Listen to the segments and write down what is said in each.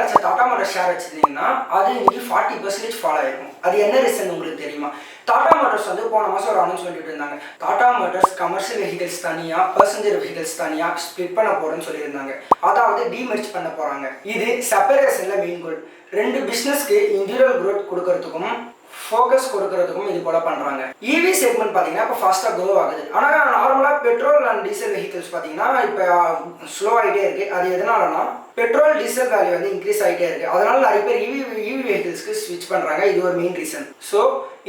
லட்சம் Tata Motors share வச்சிருந்தீங்கன்னா அது இன்னைக்கு 40% ஃபால் ஆயிருக்கும். அது என்ன ரீசன் உங்களுக்கு தெரியுமா? டாடா மோட்டார்ஸ் வந்து போன மாதம் ஒரு அனௌன்ஸ்மெண்ட் விட்டுருந்தாங்க. டாடா மோட்டார்ஸ் கமர்ஷியல் வெஹிக்கல்ஸ் தனியாக பேசஞ்சர் வெஹிக்கல்ஸ் தனியாக ஸ்ப்ளிட் பண்ண போகிறேன்னு சொல்லியிருந்தாங்க. அதாவது டீமெர்ஜ் பண்ண போகிறாங்க. இது செப்பரேஷனில் மெயின் கோல். ரெண்டு பிஸ்னஸ்க்கு இண்டிவிஜுவல் க்ரோத் கொடுக்கறதுக்கும் ஃபோக்கஸ் கொடுக்கறதுக்கும் இது போல பண்ணுறாங்க. இவி செக்மெண்ட் பார்த்தீங்கன்னா இப்போ ஃபாஸ்ட்டாக க்ரோ ஆகுது. ஆனால் நார்மலாக பெட்ரோல் அண்ட் டீசல் வெஹிக்கிள்ஸ் பார்த்தீங்கன்னா இப்போ ஸ்லோ ஆகிட்டே இருக்குது. அது எதனாலனா பெட்ரோல் டீசல் வேல்யூ வந்து இன்க்ரீஸ் ஆகிட்டே இருக்குது. அதனால நிறைய பேர் இவி வெஹிக்கிள்ஸ்க்கு ஸ்விட்ச் பண்ணுறாங்க. இது ஒரு மெயின் ரீசன். ஸோ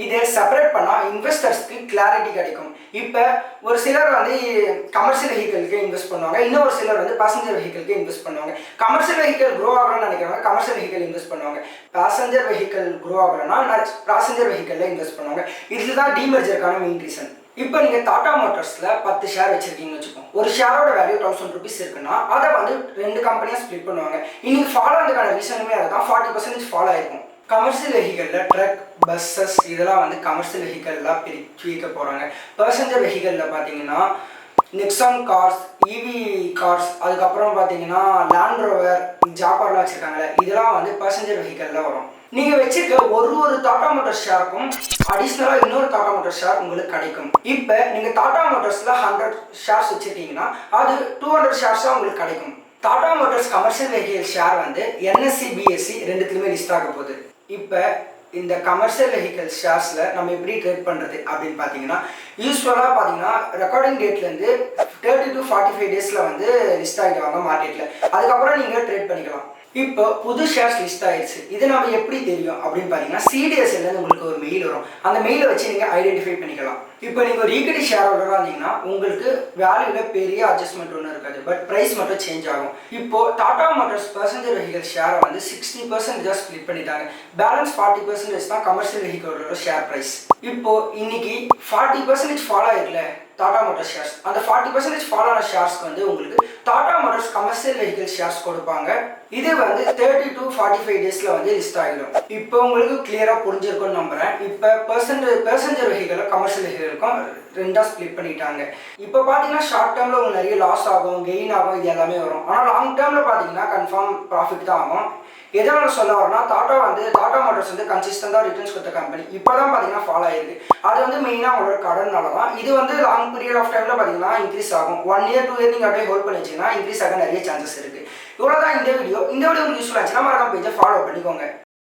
இதை செப்பரேட் பண்ணால் இன்வெஸ்டர்ஸ்க்கு கிளாரிட்டி கிடைக்கும். இப்போ ஒரு சிலர் வந்து கமர்ஷியல் வெஹிக்கிளுக்கு இன்வெஸ்ட் பண்ணுவாங்க, இன்னொரு சிலர் வந்து பேசஞ்சர் வெஹிக்கிளுக்கு இன்வெஸ்ட் பண்ணுவாங்க. கமர்ஷியல் வெஹிக்கிள் க்ரோ ஆகணும்னு நினைக்கிறவங்க கமர்ஷியல் வெஹிக்கிள் இன்வெஸ்ட் பண்ணுவாங்க. பேசஞ்சர் வெஹிக்கிள் க்ரோ ஆகணும்னா பேசஞ்சர் வெஹிக்கிளில் இன்வெஸ்ட் பண்ணுவாங்க. இதுதான் டீமர்ஜருக்கான மெயின் ரீசன். இப்போ நீங்கள் டாடா மோட்டார்ஸில் 10 ஷேர் வச்சுருக்கீங்கன்னு வச்சுக்கோங்க. ஒரு ஷேரோட வேல்யூ 1000 rupees இருக்குன்னா அதை வந்து 2 கம்பெனியாக ஸ்ப்ளிட் பண்ணுவாங்க. இன்னைக்கு ஃபாலோ ஆனதுக்கான ரீசனுமே அதுதான். 40% ஃபாலோ ஆயிருக்கும். கமர்ஷியல் வெஹிக்கிளில் ட்ரக், பஸ்ஸஸ் இதெல்லாம் வந்து கமர்ஷியல் வெஹிக்கிள்லாம் பிரிக்க போகிறாங்க. பேசஞ்சர் வெஹிக்கிளில் பார்த்தீங்கன்னா நெக்ஸான் கார்ஸ், இவி கார்ஸ், அதுக்கப்புறம் பார்த்தீங்கன்னா லேண்ட் ரோவர், ஜாப்பார்லாம் வச்சுருக்காங்களே, இதெல்லாம் வந்து பேசஞ்சர் வெஹிக்கிளில் வரும். நீங்கள் வச்சுருக்க ஒரு டாடா மோட்டார்ஸ் ஷேருக்கும் அடிஷ்னலாக இன்னொரு டாடா மோட்டார்ஸ் ஷேர் உங்களுக்கு கிடைக்கும். இப்போ நீங்கள் டாடா மோட்டார்ஸில் 100 ஷேர்ஸ் வச்சுருக்கீங்கன்னா அது 200 ஷேர்ஸாக உங்களுக்கு கிடைக்கும். Tata motors commercial vehicle share வந்து NSE, BSE ரெண்டுத்துலையுமே லிஸ்ட் ஆக போகுது. இப்போ இந்த கமர்ஷியல் வெஹிக்கிள் ஷேர்ஸில் நம்ம எப்படி ட்ரேட் பண்ணுறது அப்படின்னு பார்த்தீங்கன்னா, யூஸ்வலாக பார்த்தீங்கன்னா ரெக்கார்டிங் டேட்லேருந்து 30 to 45 டேஸில் வந்து லிஸ்ட் ஆகிடுவாங்க மார்க்கெட்டில். அதுக்கப்புறம் நீங்கள் ட்ரேட் பண்ணிக்கலாம். இப்போ புது ஷேர்ஸ் லிஸ்ட் ஆயிடுச்சு. இது நம்ம எப்படி தெரியும் அப்படின்னு பார்த்தீங்கன்னா, CDSL உங்களுக்கு ஒரு மெயில் வரும். அந்த மெயிலை வச்சு நீங்கள் ஐடென்டிஃபை பண்ணிக்கலாம். இப்போ நீங்கள் ஒரு ஈக்விட்டி ஷேர் ஹோல்டராக இருந்தீங்கன்னா உங்களுக்கு வேல்யூவில் பெரிய அட்ஜஸ்ட்மெண்ட் ஒன்றும் இருக்காது, பட் ப்ரைஸ் மட்டும் சேஞ்ச் ஆகும். இப்போ டாடா மோட்டார்ஸ் பேசஞ்சர் வெஹிக்கிள் ஷேரை வந்து 60% ஸ்ப்ளிட் பண்ணிட்டாங்க. பேலன்ஸ் 40% தான் கமர்ஷியல் வெஹிக்கிளோட ஷேர் ப்ரைஸ். இப்போ இன்னைக்கு 40% ஃபாலோ ஆயிருக்குல்ல டாடா மோட்டார்ஸ் ஷேர்ஸ். அந்த 40% ஃபாலோ ஆன ஷேர்ஸ்க்கு வந்து உங்களுக்கு Tata motors commercial vehicle shares கொடுப்பாங்க. இது வந்து 30 to 45 டேஸில் வந்து லிஸ்ட் ஆகிடும். இப்போ உங்களுக்கு கிளியராக புரிஞ்சிருக்கும்னு நம்புகிறேன். இப்போ பேசஞ்சர் வெஹிக்கிளும் கமர்ஷியல் வெஹிக்கிளுக்கும் ரெண்டாக ஸ்ப்ளிட் பண்ணிட்டாங்க. இப்போ பார்த்தீங்கன்னா ஷார்ட் டேர்மில் உங்களுக்கு நிறைய லாஸ் ஆகும், கெயின் ஆகும், இது எல்லாமே வரும். ஆனால் லாங் டேர்மில் பார்த்தீங்கன்னா கன்ஃபார்ம் ப்ராஃபிட் தான் ஆகும். எதனால சொல்ல வரேன்னா டாடா மோட்டார்ஸ் வந்து கன்சிஸ்டண்டாக ரிட்டர்ன்ஸ் கொடுத்த கம்பெனி. இப்போ தான் பார்த்தீங்கன்னா ஃபாலோ ஆயிருக்கு. அது வந்து மெயினாக அவங்களோட கடனால தான். இது வந்து லாங் பீரியட் ஆஃப் டைமில் பார்த்தீங்கன்னா இன்க்ரீஸ் ஆகும். 1 year 2 year நீங்கள் அப்படியே ஹோல்ட் பண்ணி வச்சிங்கன்னா இன்க்ரீஸ் ஆக நிறைய சான்சஸ் இருக்குது. இவ்வளோ தான் இந்த வீடியோ உங்களுக்கு யூஸ்ஃபுல்லாக இருந்துச்சுன்னா மறக்காம பேஜை ஃபாலோ பண்ணிக்கோங்க.